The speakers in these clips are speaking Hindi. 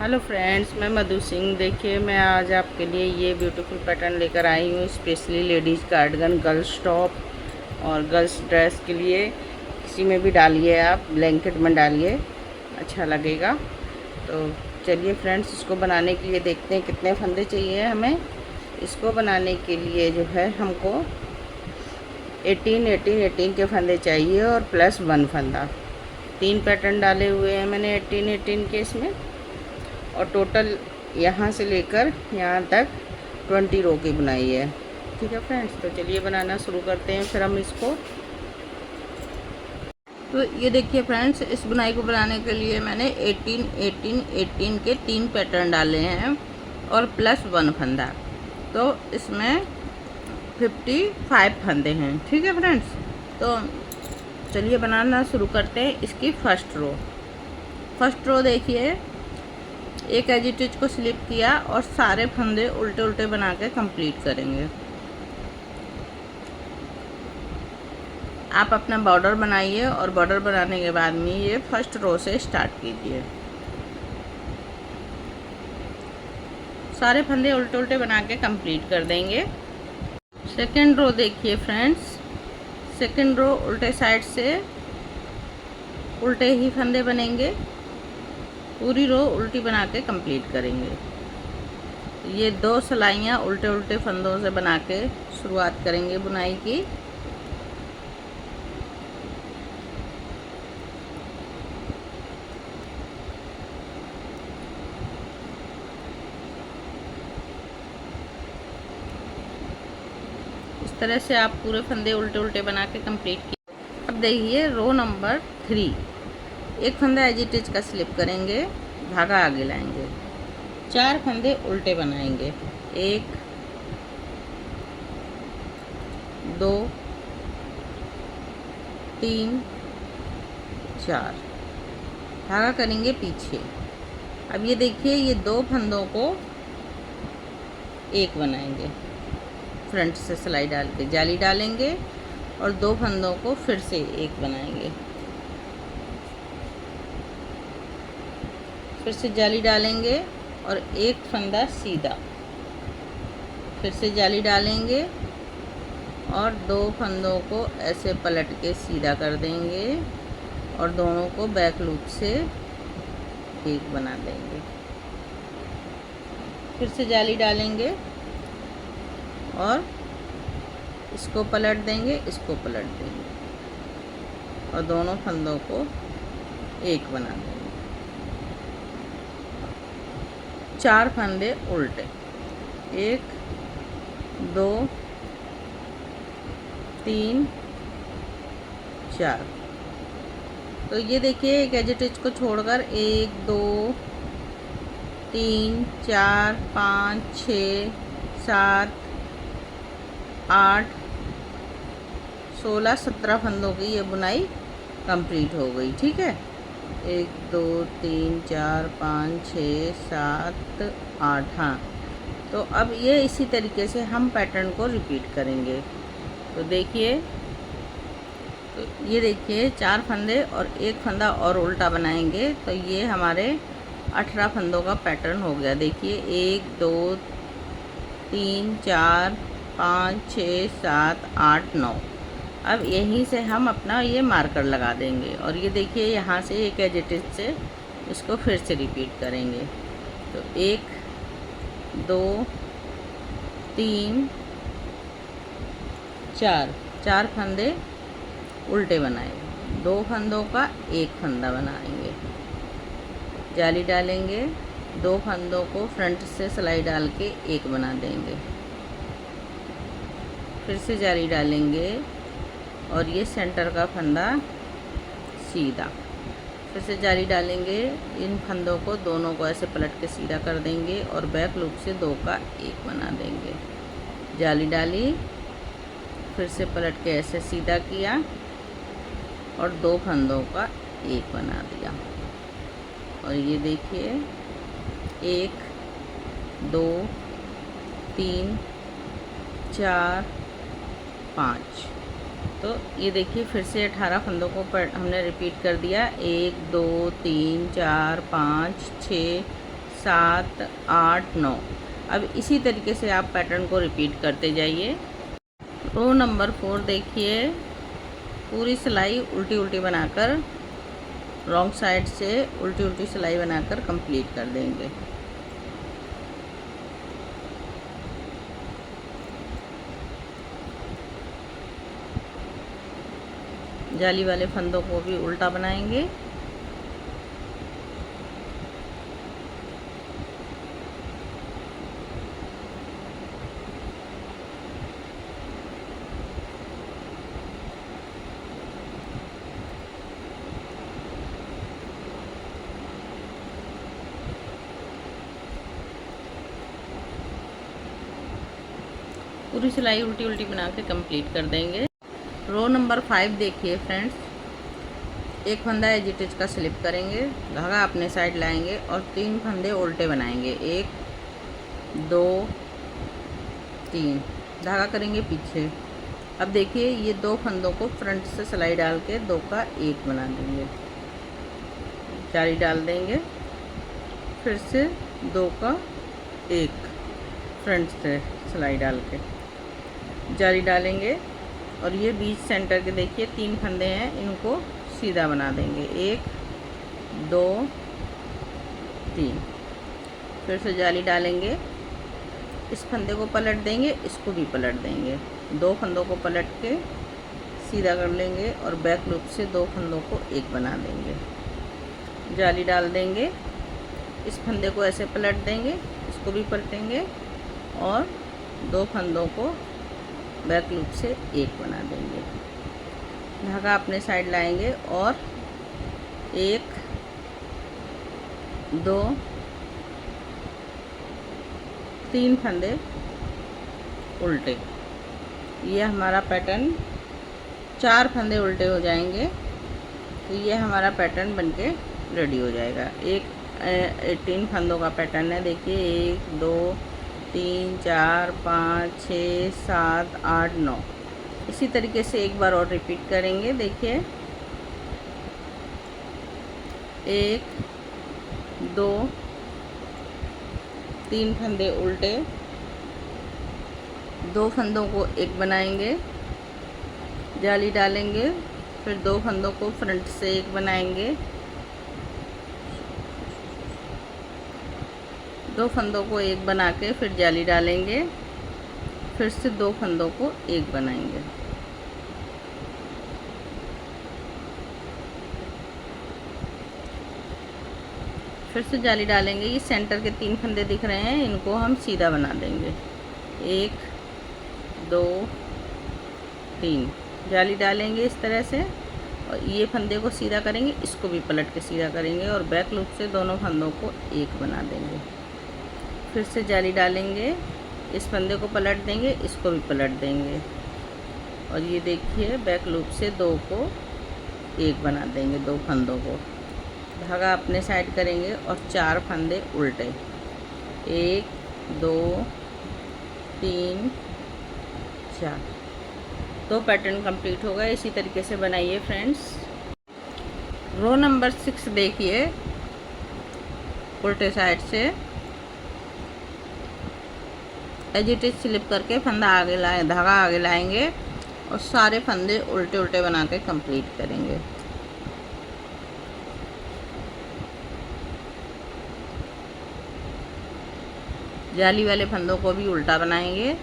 हेलो फ्रेंड्स, मैं मधु सिंह। देखिए, मैं आज आपके लिए ये ब्यूटीफुल पैटर्न लेकर आई हूँ, specially ladies cardigan, girls top और गर्ल्स ड्रेस के लिए। किसी में भी डालिए, आप ब्लैंकेट में डालिए, अच्छा लगेगा। तो चलिए फ्रेंड्स, इसको बनाने के लिए देखते हैं कितने फंदे चाहिए हमें। इसको बनाने के लिए जो है हमको 18 के फंदे चाहिए और प्लस 1 फंदा। 3 पैटर्न डाले हुए हैं मैंने 18 के इसमें, और टोटल यहाँ से लेकर यहाँ तक 20 रो की बुनाई है। ठीक है फ्रेंड्स, तो चलिए बनाना शुरू करते हैं फिर हम इसको। तो ये देखिए फ्रेंड्स, इस बुनाई को बनाने के लिए मैंने 18 के 3 पैटर्न डाले हैं और प्लस 1 फंदा, तो इसमें 55 फंदे हैं। ठीक है फ्रेंड्स, तो चलिए बनाना शुरू करते हैं इसकी फर्स्ट रो देखिए, एक एजिटिज को स्लिप किया और सारे फंदे उल्टे उल्टे बना के कंप्लीट करेंगे। आप अपना बॉर्डर बनाइए और बॉर्डर बनाने के बाद में ये फर्स्ट रो से स्टार्ट कीजिए। सारे फंदे उल्टे उल्टे बना के कंप्लीट कर देंगे। सेकंड रो देखिए फ्रेंड्स, सेकंड रो उल्टे साइड से उल्टे ही फंदे बनेंगे, पूरी रो उल्टी बना के कंप्लीट करेंगे। ये 2 सिलाइयाँ उल्टे उल्टे फंदों से बना के शुरुआत करेंगे बुनाई की। इस तरह से आप पूरे फंदे उल्टे उल्टे बना के कंप्लीट किए। अब देखिए रो नंबर 3, एक फंदा एज इट इज का स्लिप करेंगे, धागा आगे लाएंगे, 4 फंदे उल्टे बनाएंगे, 1 2 3 4, धागा करेंगे पीछे। अब ये देखिए, ये 2 फंदों को एक बनाएंगे, फ्रंट से सिलाई डाल के जाली डालेंगे और 2 फंदों को फिर से एक बनाएंगे, फिर से जाली डालेंगे और एक फंदा सीधा, फिर से जाली डालेंगे और 2 फंदों को ऐसे पलट के सीधा कर देंगे और दोनों को बैक लूप से एक बना देंगे, फिर से जाली डालेंगे और इसको पलट देंगे, इसको पलट देंगे और दोनों फंदों को एक बना देंगे। 4 फंदे उल्टे, 1 2 3 4। तो ये देखिए, एक एजिटिज को छोड़कर 1 2 3 4 5 6 7 8 16 17 फंदों की ये बुनाई कंप्लीट हो गई। ठीक है, 1 2 3 4 5 6 7 8। हाँ, तो अब ये इसी तरीके से हम पैटर्न को रिपीट करेंगे। तो देखिए, तो ये देखिए 4 फंदे और एक फंदा और उल्टा बनाएंगे, तो ये हमारे 18 फंदों का पैटर्न हो गया। देखिए 1 2 3 4 5 6 7 8 9। अब यहीं से हम अपना ये मार्कर लगा देंगे और ये देखिए यहाँ से एक एजिटिज से इसको फिर से रिपीट करेंगे। तो 1 2 3 4, 4 फंदे उल्टे बनाएंगे, 2 फंदों का एक फंदा बनाएंगे, जाली डालेंगे, 2 फंदों को फ्रंट से सिलाई डाल के एक बना देंगे, फिर से जाली डालेंगे और ये सेंटर का फंदा सीधा, फिर से जाली डालेंगे, इन फंदों को दोनों को ऐसे पलट के सीधा कर देंगे और बैक लूप से 2 का एक बना देंगे, जाली डाली, फिर से पलट के ऐसे सीधा किया और 2 फंदों का एक बना दिया। और ये देखिए 1 2 3 4 5। तो ये देखिए फिर से 18 फंदों को हमने रिपीट कर दिया। 1 2 3 4 5 6 7 8 9। अब इसी तरीके से आप पैटर्न को रिपीट करते जाइए। रो नंबर 4 देखिए, पूरी सिलाई उल्टी उल्टी बनाकर, रॉन्ग साइड से उल्टी उल्टी सिलाई बनाकर कंप्लीट कर देंगे। जाली वाले फंदों को भी उल्टा बनाएंगे। पूरी सिलाई उल्टी उल्टी बना के कंप्लीट कर देंगे। रो नंबर 5 देखिए फ्रेंड्स, एक फंदा एज इट इज का स्लिप करेंगे, धागा अपने साइड लाएंगे और 3 फंदे उल्टे बनाएंगे। 1 2 3, धागा करेंगे पीछे। अब देखिए ये 2 फंदों को फ्रंट से सिलाई डाल के 2 का 1 बना देंगे, जाली डाल देंगे, फिर से 2 का 1 फ्रंट से सिलाई डाल के जाली डालेंगे और ये बीच सेंटर के देखिए 3 फंदे हैं, इनको सीधा बना देंगे। 1 2 3, फिर से जाली डालेंगे, इस फंदे को पलट देंगे, इसको भी पलट देंगे, 2 फंदों को पलट के सीधा कर लेंगे और बैक लूप से 2 फंदों को 1 बना देंगे, जाली डाल देंगे, इस फंदे को ऐसे पलट देंगे, इसको भी पलटेंगे और 2 फंदों को बैक लूप से 1 बना देंगे, धागा अपने साइड लाएंगे और 1 2 3 फंदे उल्टे। ये हमारा पैटर्न 4 फंदे उल्टे हो जाएंगे तो ये हमारा पैटर्न बनके रेडी हो जाएगा। 18 फंदों का पैटर्न है, देखिए 1 2 3 4 5 6 7 8 9। इसी तरीके से एक बार और रिपीट करेंगे। देखिए 1 2 3 फंदे उल्टे, 2 फंदों को 1 बनाएंगे, जाली डालेंगे, फिर 2 फंदों को फ्रंट से 1 बनाएंगे, 2 फंदों को 1 बना के फिर जाली डालेंगे, फिर से 2 फंदों को 1 बनाएंगे, फिर से जाली डालेंगे। ये सेंटर के 3 फंदे दिख रहे हैं, इनको हम सीधा बना देंगे। 1 2 3, जाली डालेंगे इस तरह से और ये फंदे को सीधा करेंगे, इसको भी पलट के सीधा करेंगे और बैक लूप से दोनों फंदों को 1 बना देंगे, फिर से जाली डालेंगे, इस फंदे को पलट देंगे, इसको भी पलट देंगे और ये देखिए बैक लूप से 2 को 1 बना देंगे, 2 फंदों को, धागा अपने साइड करेंगे और 4 फंदे उल्टे। 1 2 3 4, 2 पैटर्न कंप्लीट हो गए। इसी तरीके से बनाइए फ्रेंड्स। रो नंबर 6 देखिए, उल्टे साइड से एज इट इज स्लिप करके फंदा आगे लाए, धागा आगे लाएंगे और सारे फंदे उल्टे उल्टे बना के कंप्लीट करेंगे। जाली वाले फंदों को भी उल्टा बनाएंगे।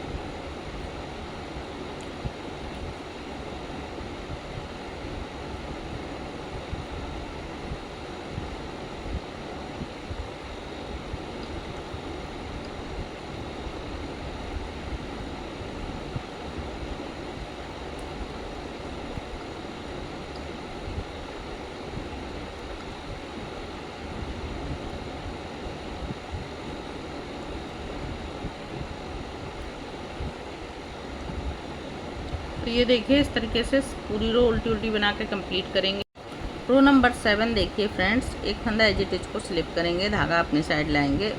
तो ये देखिए इस तरीके से पूरी रो उल्टी उल्टी बना के कंप्लीट करेंगे। रो नंबर 7 देखिए फ्रेंड्स, एक फंदा एज इट इज को स्लिप करेंगे, धागा अपने साइड लाएंगे,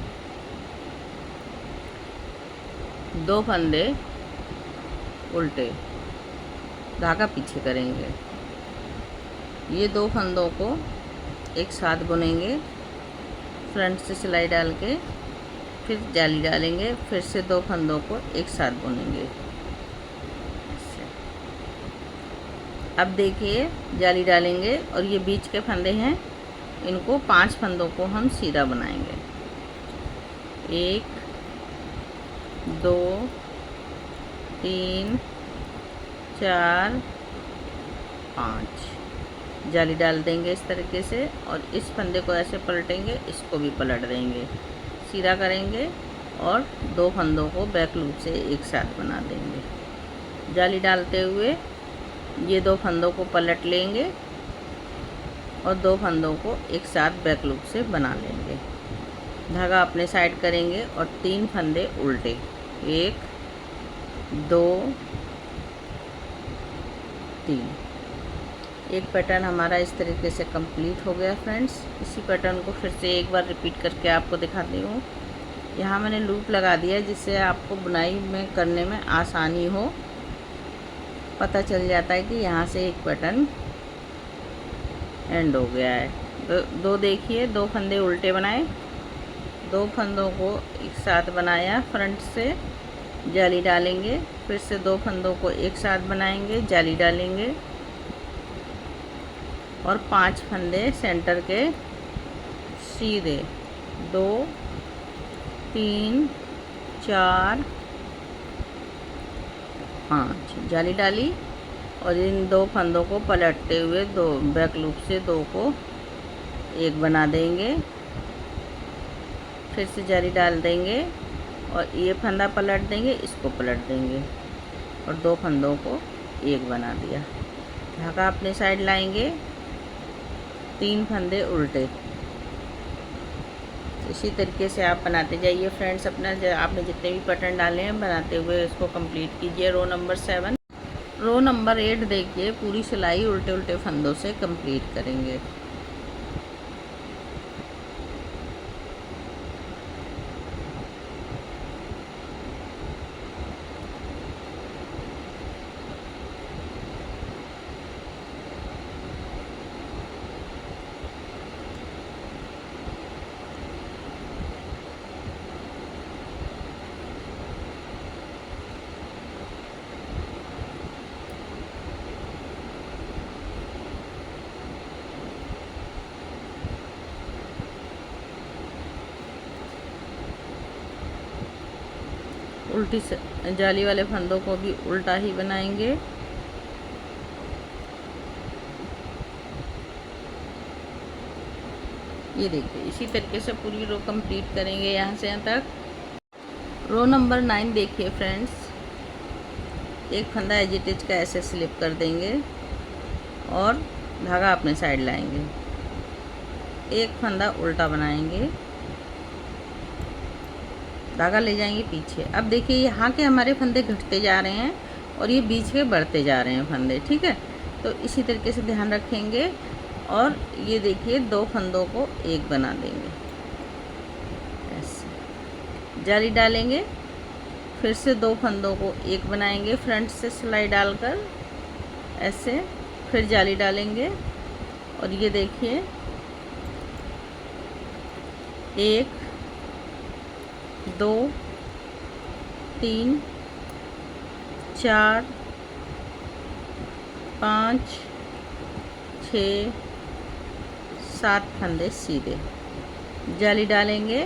2 फंदे उल्टे, धागा पीछे करेंगे, ये 2 फंदों को एक साथ बुनेंगे, फ्रंट से सिलाई डाल के फिर जाली डालेंगे, फिर से 2 फंदों को एक साथ बुनेंगे। अब देखिए जाली डालेंगे और ये बीच के फंदे हैं, इनको 5 फंदों को हम सीधा बनाएंगे। 1 2 3 4 5 जाली डाल देंगे इस तरीके से, और इस फंदे को ऐसे पलटेंगे, इसको भी पलट देंगे, सीधा करेंगे और 2 फंदों को बैक लूप से एक साथ बना देंगे। जाली डालते हुए ये 2 फंदों को पलट लेंगे और 2 फंदों को एक साथ बैक लूप से बना लेंगे। धागा अपने साइड करेंगे और 3 फंदे उल्टे, 1 2 3। एक पैटर्न हमारा इस तरीके से कंप्लीट हो गया फ्रेंड्स। इसी पैटर्न को फिर से एक बार रिपीट करके आपको दिखाती हूँ। यहाँ मैंने लूप लगा दिया जिससे आपको बुनाई में करने में आसानी हो, पता चल जाता है कि यहाँ से एक पैटर्न एंड हो गया है। दो देखिए, 2 फंदे उल्टे बनाए, 2 फंदों को एक साथ बनाया, फ्रंट से जाली डालेंगे, फिर से 2 फंदों को एक साथ बनाएंगे, जाली डालेंगे और 5 फंदे सेंटर के सीधे, 2 3 4 5 जाली डाली और इन 2 फंदों को पलटते हुए 2 बैक लूप से 2 को एक बना देंगे, फिर से जाली डाल देंगे और ये फंदा पलट देंगे, इसको पलट देंगे और 2 फंदों को एक बना दिया। धागा अपने साइड लाएंगे, 3 फंदे उल्टे। इसी तरीके से आप बनाते जाइए फ्रेंड्स। अपना आपने जितने भी पैटर्न डाले हैं बनाते हुए इसको कंप्लीट कीजिए। रो नंबर 7, रो नंबर 8 देखिए, पूरी सिलाई उल्टे उल्टे फंदों से कंप्लीट करेंगे। उल्टी जाली वाले फंदों को भी उल्टा ही बनाएंगे। ये देखिए, इसी तरीके से पूरी रो कंप्लीट करेंगे यहाँ से यहाँ तक। रो नंबर 9 देखिए फ्रेंड्स, एक फंदा एजिटेज का ऐसे स्लिप कर देंगे और धागा अपने साइड लाएंगे, एक फंदा उल्टा बनाएंगे, धागा ले जाएंगे पीछे। अब देखिए यहाँ के हमारे फंदे घटते जा रहे हैं और ये बीच के बढ़ते जा रहे हैं फंदे, ठीक है। तो इसी तरीके से ध्यान रखेंगे और ये देखिए 2 फंदों को एक बना देंगे, ऐसे जाली डालेंगे, फिर से 2 फंदों को एक बनाएंगे, फ्रंट से सिलाई डालकर ऐसे, फिर जाली डालेंगे और ये देखिए 1 2 3 4 5 6 7 फंदे सीधे, जाली डालेंगे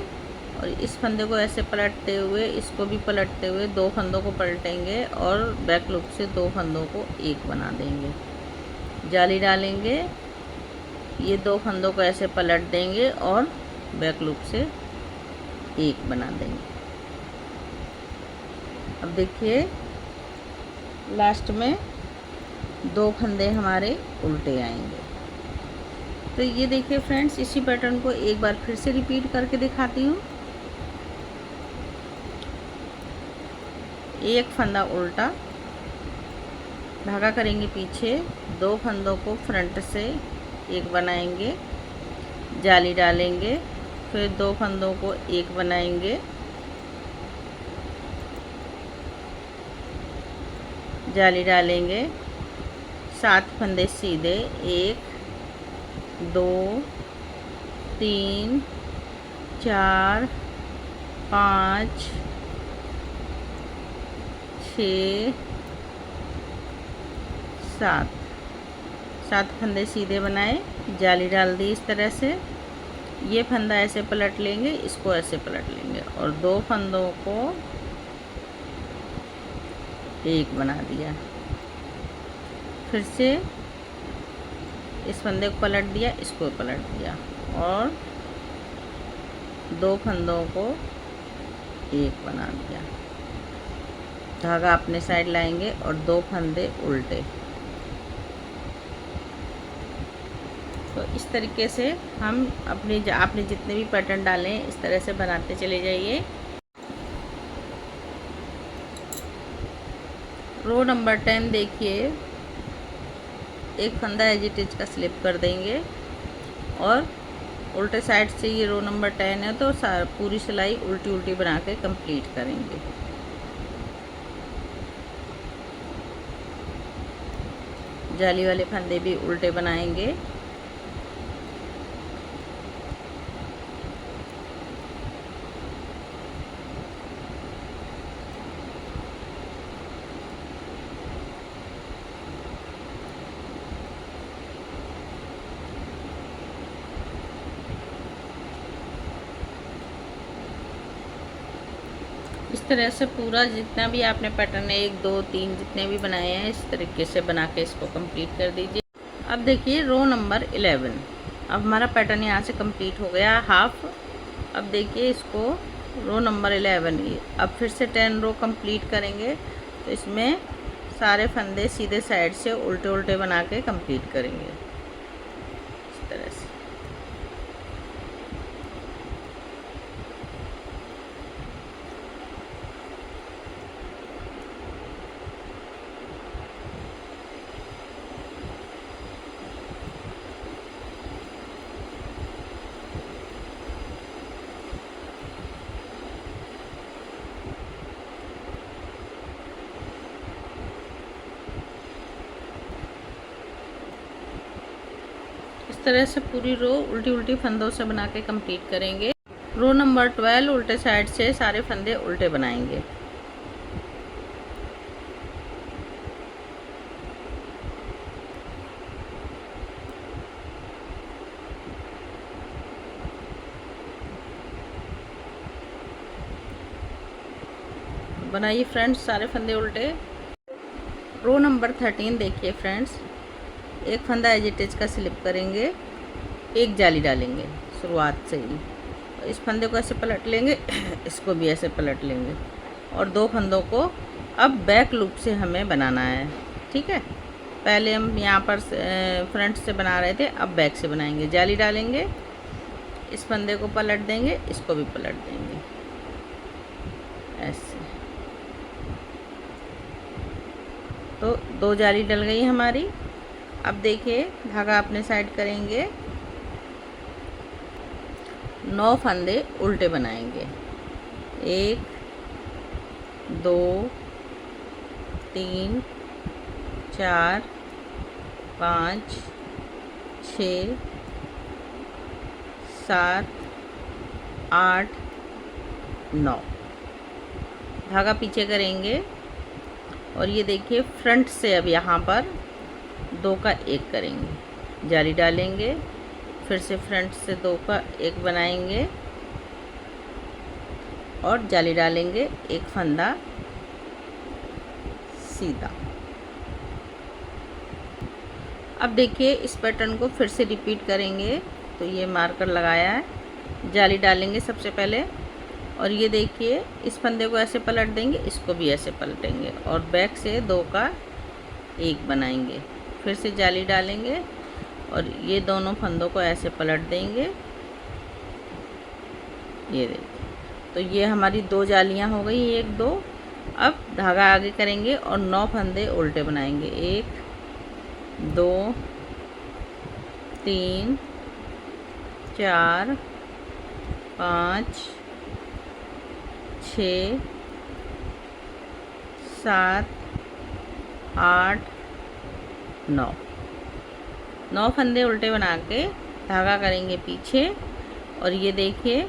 और इस फंदे को ऐसे पलटते हुए, इसको भी पलटते हुए 2 फंदों को पलटेंगे और बैक लूप से 2 फंदों को एक बना देंगे, जाली डालेंगे, ये 2 फंदों को ऐसे पलट देंगे और बैक लूप से एक बना देंगे। अब देखिए लास्ट में 2 फंदे हमारे उल्टे आएंगे। तो ये देखिए फ्रेंड्स, इसी पैटर्न को एक बार फिर से रिपीट करके दिखाती हूँ। एक फंदा उल्टा, धागा करेंगे पीछे, 2 फंदों को फ्रंट से एक बनाएंगे, जाली डालेंगे, फिर 2 फंदों को एक बनाएंगे, जाली डालेंगे, 7 फंदे सीधे, 1 2 3 4 5 6 7 फंदे सीधे बनाए, जाली डाल दी इस तरह से। ये फंदा ऐसे पलट लेंगे, इसको ऐसे पलट लेंगे और 2 फंदों को एक बना दिया। फिर से इस फंदे को पलट दिया, इसको पलट दिया और 2 फंदों को एक बना दिया। धागा अपने साइड लाएंगे और 2 फंदे उल्टे। तो इस तरीके से हम आपने जितने भी पैटर्न डाले हैं इस तरह से बनाते चले जाइए। रो नंबर 10 देखिए, एक फंदा एजिटेज का स्लिप कर देंगे और उल्टे साइड से ये रो नंबर 10 है तो पूरी सिलाई उल्टी उल्टी बना के कंप्लीट करेंगे। जाली वाले फंदे भी उल्टे बनाएंगे। इस तरह से पूरा जितना भी आपने पैटर्न 1 2 3 जितने भी बनाए हैं इस तरीके से बना के इसको कंप्लीट कर दीजिए। अब देखिए रो नंबर 11, अब हमारा पैटर्न यहाँ से कंप्लीट हो गया हाफ। अब देखिए इसको रो नंबर 11, अब फिर से 10 रो कंप्लीट करेंगे तो इसमें सारे फंदे सीधे साइड से उल्टे उल्टे बना के कंप्लीट करेंगे इस तरह से। इस तरह से पूरी रो उल्टी उल्टी फंदों से बना के कंप्लीट करेंगे। रो नंबर 12 उल्टे साइड से सारे फंदे उल्टे बनाएंगे। बनाइए फ्रेंड्स सारे फंदे उल्टे। रो नंबर 13 देखिए फ्रेंड्स, एक फंदा एजिटेज का स्लिप करेंगे, एक जाली डालेंगे शुरुआत से ही, इस फंदे को ऐसे पलट लेंगे इसको भी ऐसे पलट लेंगे और 2 फंदों को अब बैक लूप से हमें बनाना है। ठीक है, पहले हम यहाँ पर फ्रंट से बना रहे थे, अब बैक से बनाएंगे। जाली डालेंगे, इस फंदे को पलट देंगे, इसको भी पलट देंगे ऐसे। तो 2 जाली डल गई हमारी। अब देखिए धागा अपने साइड करेंगे, 9 फंदे उल्टे बनाएंगे। 1 2 3 4 5 6 7 8 9। धागा पीछे करेंगे और ये देखिए फ्रंट से अब यहाँ पर 2 का 1 करेंगे, जाली डालेंगे, फिर से फ्रंट से 2 का 1 बनाएंगे और जाली डालेंगे, एक फंदा सीधा। अब देखिए इस पैटर्न को फिर से रिपीट करेंगे। तो ये मार्कर लगाया है, जाली डालेंगे सबसे पहले और ये देखिए इस फंदे को ऐसे पलट देंगे, इसको भी ऐसे पलटेंगे और बैक से 2 का 1 बनाएंगे, फिर से जाली डालेंगे और ये दोनों फंदों को ऐसे पलट देंगे। ये देखिए, तो ये हमारी 2 जालियां हो गई, 1 2। अब धागा आगे करेंगे और 9 फंदे उल्टे बनाएंगे। 1 2 3 4 5 6 7 8 9 फंदे उल्टे बना के धागा करेंगे पीछे और ये देखिए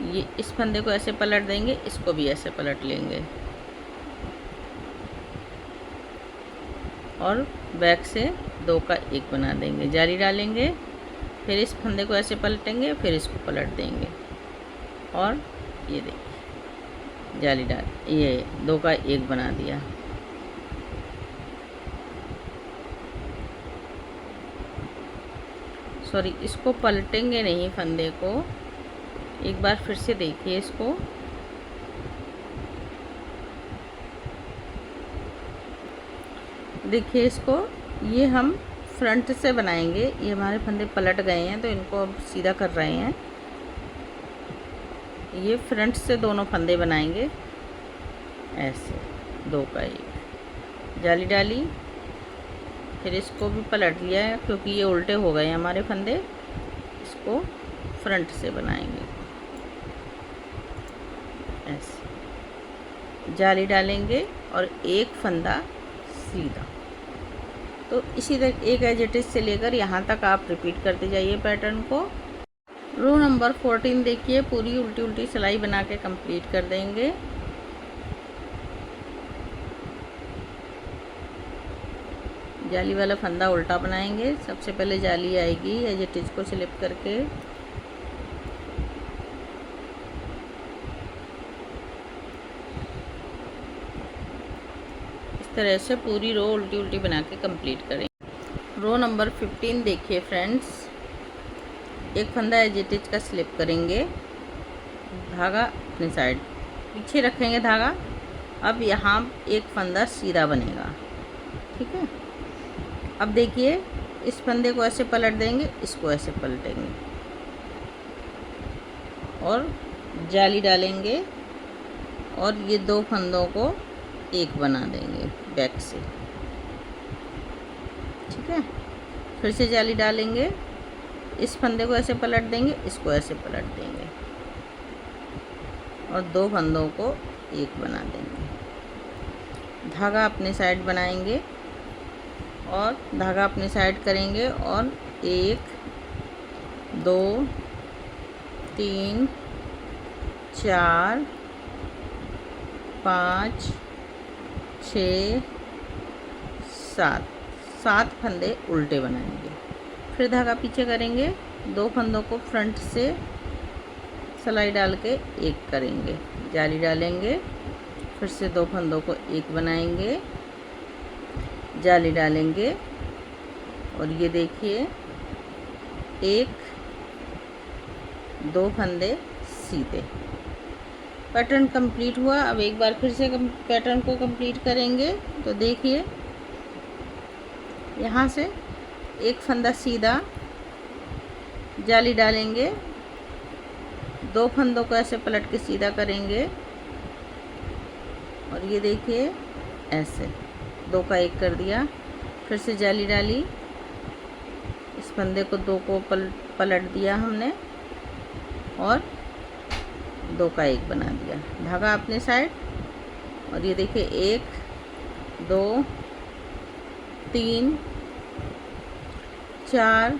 ये इस फंदे को ऐसे पलट देंगे, इसको भी ऐसे पलट लेंगे और बैक से 2 का 1 बना देंगे, जाली डालेंगे, फिर इस फंदे को ऐसे पलटेंगे, फिर इसको पलट देंगे और ये देखिए जाली डाल, ये 2 का 1 बना दिया। सॉरी, इसको पलटेंगे नहीं फंदे को, एक बार फिर से देखिए इसको। देखिए इसको, ये हम फ्रंट से बनाएंगे। ये हमारे फंदे पलट गए हैं तो इनको अब सीधा कर रहे हैं। ये फ्रंट से दोनों फंदे बनाएंगे ऐसे, 2 का 1, जाली डाली, फिर इसको भी पलट लिया है क्योंकि ये उल्टे हो गए हमारे फंदे। इसको फ्रंट से बनाएंगे ऐसे, जाली डालेंगे और एक फंदा सीधा। तो इसी तरह एक एज इट इज से लेकर यहाँ तक आप रिपीट करते जाइए पैटर्न को। रो नंबर 14 देखिए, पूरी उल्टी उल्टी सिलाई बना के कंप्लीट कर देंगे। जाली वाला फंदा उल्टा बनाएंगे। सबसे पहले जाली आएगी एज इट इज को स्लिप करके, इस तरह से पूरी रो उल्टी उल्टी बना के कंप्लीट करें। रो नंबर 15 देखिए फ्रेंड्स, एक फंदा एज इट इज का स्लिप करेंगे, धागा अपने साइड पीछे रखेंगे धागा। अब यहाँ एक फंदा सीधा बनेगा, ठीक है। अब देखिए इस फंदे को ऐसे पलट देंगे, इसको ऐसे पलटेंगे और जाली डालेंगे और ये 2 फंदों को 1 बना देंगे बैक से, ठीक है। फिर से जाली डालेंगे, इस फंदे को ऐसे पलट देंगे, इसको ऐसे पलट देंगे और 2 फंदों को 1 बना देंगे। धागा अपने साइड बनाएंगे और धागा अपने साइड करेंगे और 1 2 3 4 5 6 7 फंदे उल्टे बनाएंगे। फिर धागा पीछे करेंगे, 2 फंदों को फ्रंट से सिलाई डाल के 1 करेंगे, जाली डालेंगे, फिर से 2 फंदों को 1 बनाएंगे, जाली डालेंगे और ये देखिए 1 2 फंदे सीधे। पैटर्न कंप्लीट हुआ। अब एक बार फिर से पैटर्न को कंप्लीट करेंगे। तो देखिए यहाँ से एक फंदा सीधा, जाली डालेंगे, 2 फंदों को ऐसे पलट के सीधा करेंगे और ये देखिए ऐसे 2 का 1 कर दिया। फिर से जाली डाली, इस फंदे को 2 को पलट दिया हमने और 2 का 1 बना दिया, धागा अपने साइड और ये देखिए 1 2 3 4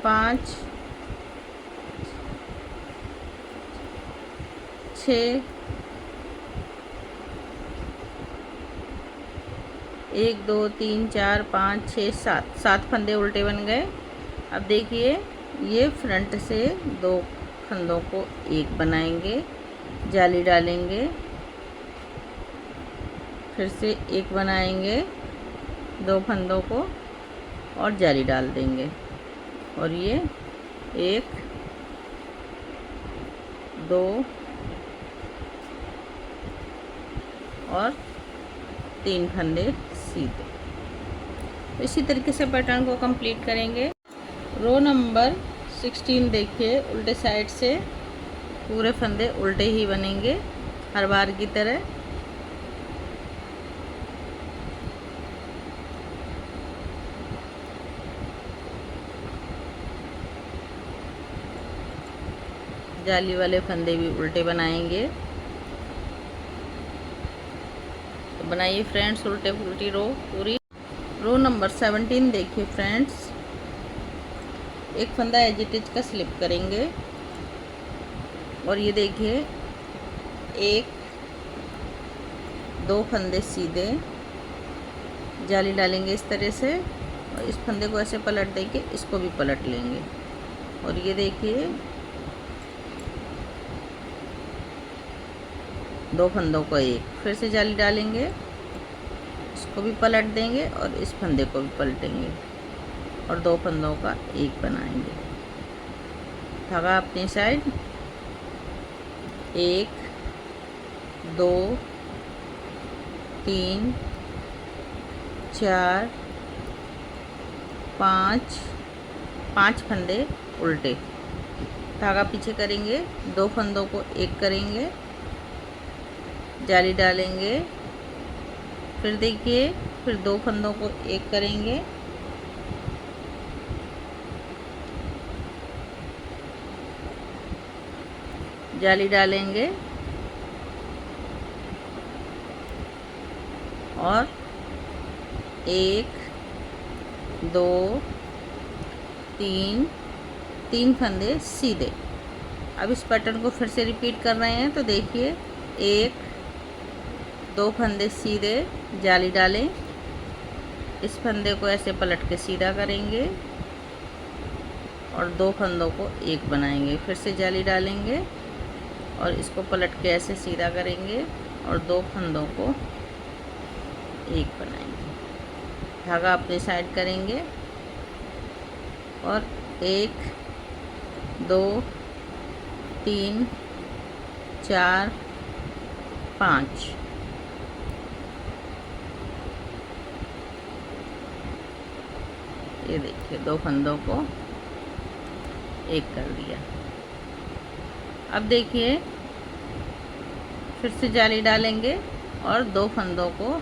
5 6 1 2 3 4 5 6 7 फंदे उल्टे बन गए। अब देखिए ये फ्रंट से 2 फंदों को 1 बनाएंगे, जाली डालेंगे, फिर से 1 बनाएंगे 2 फंदों को और जाली डाल देंगे और ये 1 2 और 3 फंदे सीधे। तो इसी तरीके से पैटर्न को कंप्लीट करेंगे। रो नंबर 16 देखिए, उल्टे साइड से पूरे फंदे उल्टे ही बनेंगे हर बार की तरह। जाली वाले फंदे भी उल्टे बनाएंगे। तो बनाइए फ्रेंड्स उल्टे उल्टी रो पूरी। रो नंबर 17 देखिए फ्रेंड्स, एक फंदा एज इट इज का स्लिप करेंगे और ये देखिए एक दो फंदे सीधे जाली डालेंगे इस तरह से, और इस फंदे को ऐसे पलट देंगे, इसको भी पलट लेंगे और ये देखिए दो फंदों को एक, फिर से जाली डालेंगे, इसको भी पलट देंगे और इस फंदे को भी पलटेंगे और दो फंदों का एक बनाएंगे। धागा अपनी साइड, एक दो तीन चार पाँच, पाँच फंदे उल्टे, धागा पीछे करेंगे, दो फंदों को एक करेंगे, जाली डालेंगे, फिर देखिए फिर दो फंदों को एक करेंगे, जाली डालेंगे और एक दो तीन, तीन फंदे सीधे। अब इस पैटर्न को फिर से रिपीट कर रहे हैं, तो देखिए एक दो फंदे सीधे, जाली डालें, इस फंदे को ऐसे पलट के सीधा करेंगे और दो फंदों को एक बनाएंगे, फिर से जाली डालेंगे और इसको पलट के ऐसे सीधा करेंगे और दो फंदों को एक बनाएंगे। धागा अपनी साइड करेंगे और एक दो तीन चार पाँच, ये देखिए दो फंदों को एक कर दिया। अब देखिए फिर से जाली डालेंगे और दो फंदों को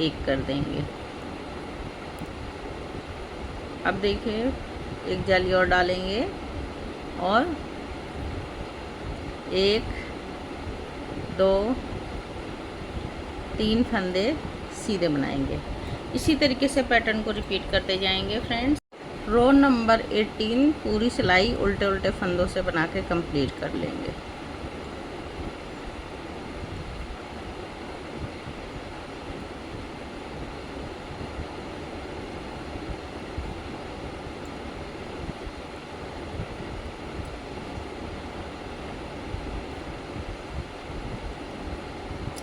एक कर देंगे। अब देखिए एक जाली और डालेंगे और एक दो तीन फंदे सीधे बनाएंगे। इसी तरीके से पैटर्न को रिपीट करते जाएंगे फ्रेंड्स। रो नंबर 18 पूरी सिलाई उल्टे उल्टे फंदों से बना के कंप्लीट कर लेंगे।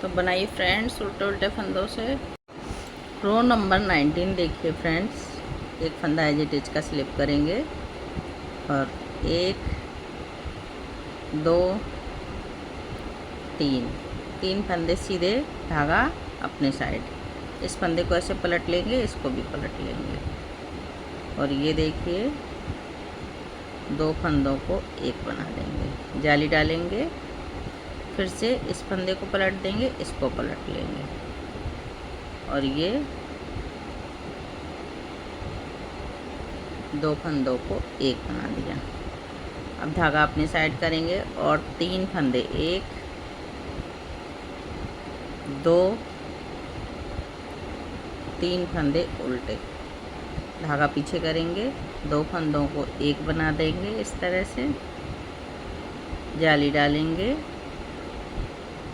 तो बनाइए फ्रेंड्स उल्टे उल्टे फंदों से। रो नंबर 19 देखिए फ्रेंड्स, एक फंदा एज इट इज का स्लिप करेंगे और एक दो तीन, तीन फंदे सीधे, धागा अपने साइड, इस फंदे को ऐसे पलट लेंगे, इसको भी पलट लेंगे और ये देखिए दो फंदों को एक बना देंगे, जाली डालेंगे, फिर से इस फंदे को पलट देंगे, इसको पलट लेंगे और ये दो फंदों को एक बना दिया। अब धागा अपनी साइड करेंगे और तीन फंदे, एक दो तीन फंदे उल्टे, धागा पीछे करेंगे, दो फंदों को एक बना देंगे इस तरह से, जाली डालेंगे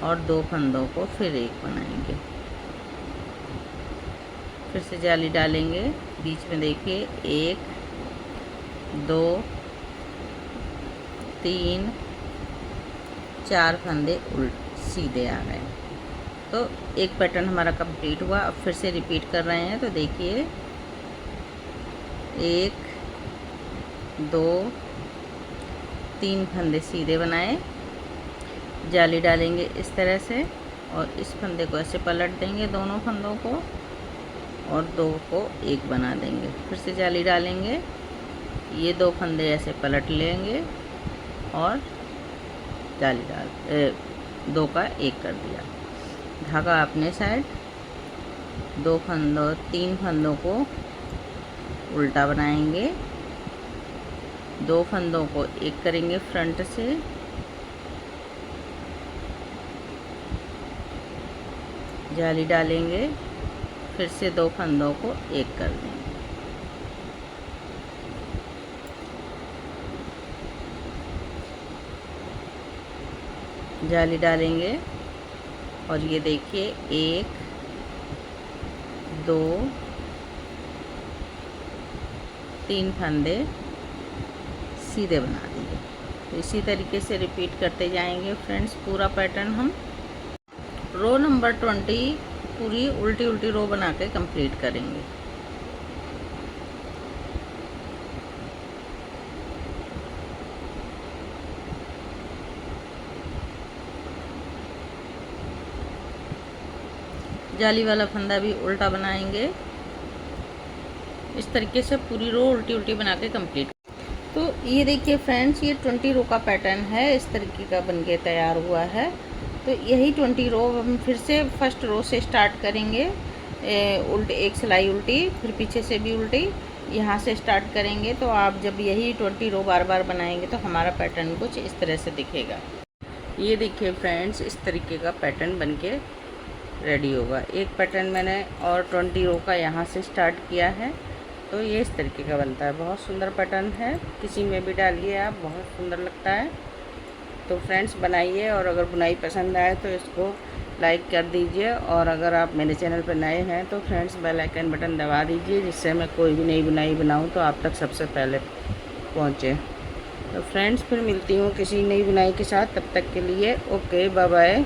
और दो फंदों को फिर एक बनाएंगे, फिर से जाली डालेंगे, बीच में देखिए एक दो तीन चार फंदे सीधे आ गए। तो एक पैटर्न हमारा कंप्लीट हुआ। अब फिर से रिपीट कर रहे हैं, तो देखिए एक दो तीन फंदे सीधे बनाए, जाली डालेंगे इस तरह से और इस फंदे को ऐसे पलट देंगे दोनों फंदों को और दो को एक बना देंगे, फिर से जाली डालेंगे, ये दो फंदे ऐसे पलट लेंगे और जाली डाल दो का एक कर दिया। धागा अपने साइड, दो फंदों तीन फंदों को उल्टा बनाएंगे, दो फंदों को एक करेंगे फ्रंट से, जाली डालेंगे, फिर से दो फंदों को एक कर देंगे जाली डालेंगे और ये देखिए 1 2 3 फंदे सीधे बना दिए। तो इसी तरीके से रिपीट करते जाएंगे फ्रेंड्स पूरा पैटर्न हम। रो नंबर 20 पूरी उल्टी उल्टी रो बना के कंप्लीट करेंगे। जाली वाला फंदा भी उल्टा बनाएंगे। इस तरीके से पूरी रो उल्टी उल्टी बना के कंप्लीट। तो ये देखिए फ्रेंड्स, ये 20 रो का पैटर्न है, इस तरीके का बन के तैयार हुआ है। तो यही 20 रो हम फिर से फर्स्ट रो से स्टार्ट करेंगे। उल्टी एक सिलाई उल्टी, फिर पीछे से भी उल्टी, यहाँ से स्टार्ट करेंगे। तो आप जब यही 20 रो बार बार बनाएंगे तो हमारा पैटर्न कुछ इस तरह से दिखेगा। ये देखिए फ्रेंड्स, इस तरीके का पैटर्न बन के रेडी होगा। एक पैटर्न मैंने और 20 रो का यहाँ से स्टार्ट किया है। तो ये इस तरीके का बनता है। बहुत सुंदर पैटर्न है, किसी में भी डालिए आप, बहुत सुंदर लगता है। तो फ्रेंड्स बनाइए, और अगर बुनाई पसंद आए तो इसको लाइक कर दीजिए। और अगर आप मेरे चैनल पर नए हैं तो फ्रेंड्स बेल आइकन बटन दबा दीजिए, जिससे मैं कोई भी नई बुनाई बनाऊँ तो आप तक सबसे पहले पहुँचे। तो फ्रेंड्स फिर मिलती हूँ किसी नई बुनाई के साथ, तब तक के लिए ओके बाय बाय।